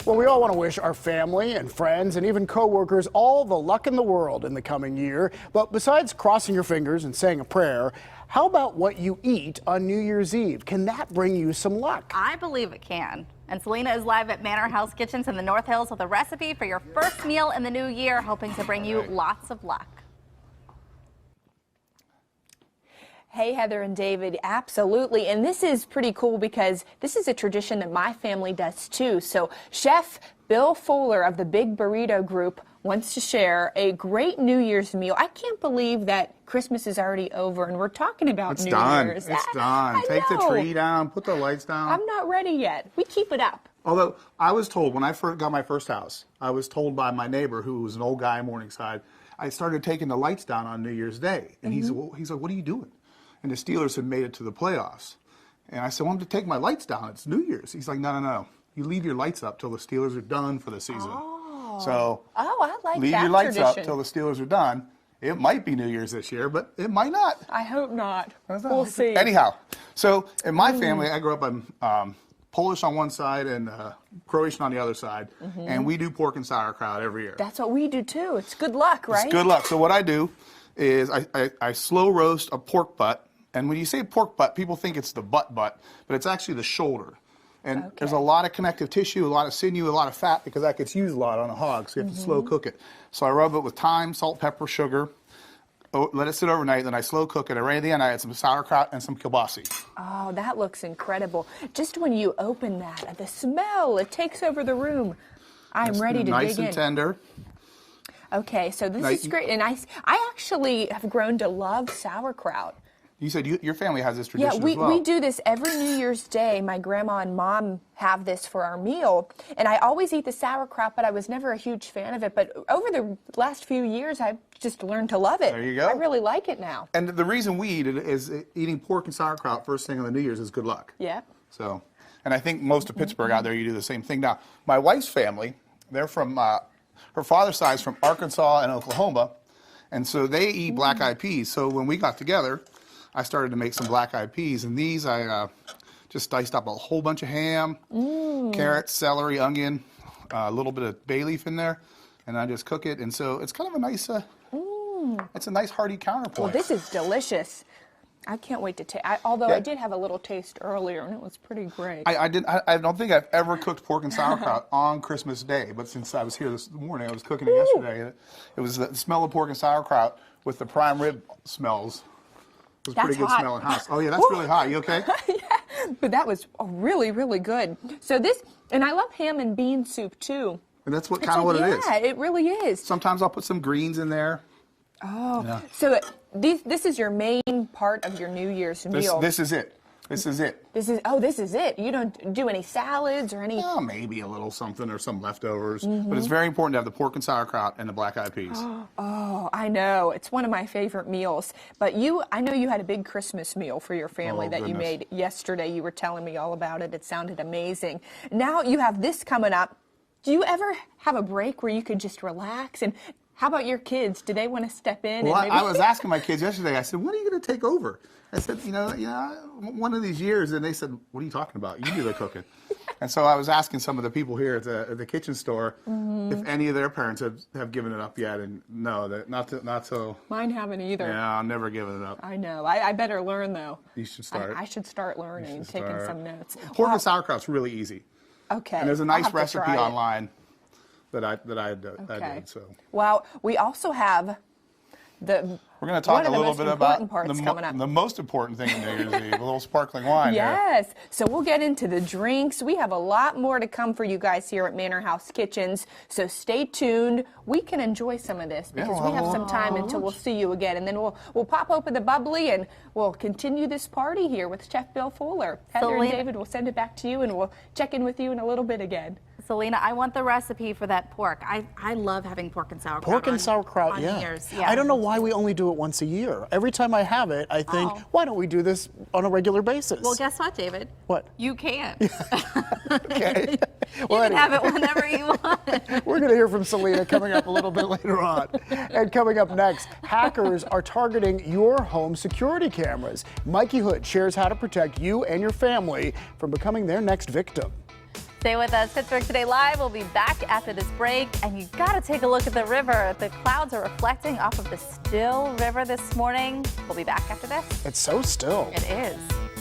Well, we all want to wish our family and friends and even coworkers all the luck in the world in the coming year. But besides crossing your fingers and saying a prayer, how about what you eat on New Year's Eve? Can that bring you some luck? I believe it can. And Selena is live at Manor House Kitchens in the North Hills with a recipe for your first meal in the new year, hoping to bring you lots of luck. Hey, Heather and David, absolutely. And this is pretty cool because this is a tradition that my family does too. So Chef Bill Fuller of the Big Burrito Group wants to share a great New Year's meal. I can't believe that Christmas is already over and we're talking about New Year's. It's done. Take the tree down, put the lights down. I'm not ready yet. We keep it up. Although I was told when I first got my first house, I was told by my neighbor, who was an old guy in Morningside, I started taking the lights down on New Year's Day. And he's like, what are you doing? And the Steelers had made it to the playoffs. And I said, well, I'm to take my lights down. It's New Year's. He's like, no. You leave your lights up till the Steelers are done for the season. So I like leave that your lights tradition. up till the Steelers are done. It might be New Year's this year, but it might not. I hope not. We'll see. Anyhow, so in my family, I grew up on Polish on one side and Croatian on the other side, and we do pork and sauerkraut every year. That's what we do too. It's good luck, right? It's good luck. So what I do is I slow roast a pork butt. And when you say pork butt, people think it's the butt, but it's actually the shoulder. And there's a lot of connective tissue, a lot of sinew, a lot of fat, because that gets used a lot on a hog, so you have to slow cook it. So I rub it with thyme, salt, pepper, sugar, let it sit overnight, then I slow cook it. Right at the end, I add some sauerkraut and some kielbasi. Oh, that looks incredible. Just when you open that, the smell, it takes over the room. I'm ready to dig in. Nice and tender. Okay, so this is great. And I actually have grown to love sauerkraut. You said your family has this tradition as as well. We do this every New Year's Day. My grandma and mom have this for our meal. And I always eat the sauerkraut, but I was never a huge fan of it. But over the last few years, I've just learned to love it. There you go. I really like it now. And the reason we eat it is eating pork and sauerkraut first thing on the New Year's is good luck. Yeah. So, and I think most of Pittsburgh out there, you do the same thing. Now, my wife's family, they're from, her father's side is from Arkansas and Oklahoma. And so they eat black-eyed peas. So when we got together, I started to make some black-eyed peas, and these I just diced up a whole bunch of ham, carrots, celery, onion, a little bit of bay leaf in there, and I just cook it. And so it's kind of a nice, it's a nice hearty counterpoint. Well, this is delicious. I can't wait to taste. Although I did have a little taste earlier, and it was pretty great. I don't think I've ever cooked pork and sauerkraut on Christmas Day, but since I was here this morning, I was cooking it yesterday. It was the smell of pork and sauerkraut with the prime rib smells. It was pretty good smelling house. Oh yeah, that's really hot. You okay? Yeah, but that was really, really good. So this, and I love ham and bean soup too. And that's what kind of what it is. Yeah, it really is. Sometimes I'll put some greens in there. Oh, yeah. So this is your main part of your New Year's meal. This is it. This is it. This is it. You don't do any salads or any... Oh, maybe a little something or some leftovers. But it's very important to have the pork and sauerkraut and the black-eyed peas. Oh, I know. It's one of my favorite meals. But I know you had a big Christmas meal for your family you made yesterday. You were telling me all about it. It sounded amazing. Now you have this coming up. Do you ever have a break where you could just relax? And how about your kids? Do they want to step in? Well, and maybe... I was asking my kids yesterday. I said, when are you going to take over? I said, one of these years. And they said, what are you talking about? You do the cooking. And so I was asking some of the people here at the kitchen store if any of their parents have given it up yet. And no, not so. Mine haven't either. Yeah, I'm never giving it up. I know. I better learn, though. You should start. I should start learning, taking some notes. Pork and sauerkraut's really easy. Okay. And there's a nice recipe online that I did. So. Well, we also have we're going to talk a little bit about the most important thing in New Year's Eve, a little sparkling wine. Yes. So we'll get into the drinks. We have a lot more to come for you guys here at Manor House Kitchens. So stay tuned. We can enjoy some of this because we have some time until we'll see you again. And then we'll pop open the bubbly and we'll continue this party here with Chef Bill Fuller. Heather and David, we'll send it back to you and we'll check in with you in a little bit again. Selena, I want the recipe for that pork. I love having pork and sauerkraut. Pork and sauerkraut, on New Year's. I don't know why we only do it once a year. Every time I have it, I think, why don't we do this on a regular basis? Well, guess what, David? What? You can. Okay. Well, you can have it whenever you want. We're going to hear from Selena coming up a little bit later on. And coming up next, hackers are targeting your home security cameras. Mikey Hood shares how to protect you and your family from becoming their next victim. Stay with us. Pittsburgh Today Live will be back after this break, and you got to take a look at the river. The clouds are reflecting off of the still river this morning. We'll be back after this. It's so still. It is.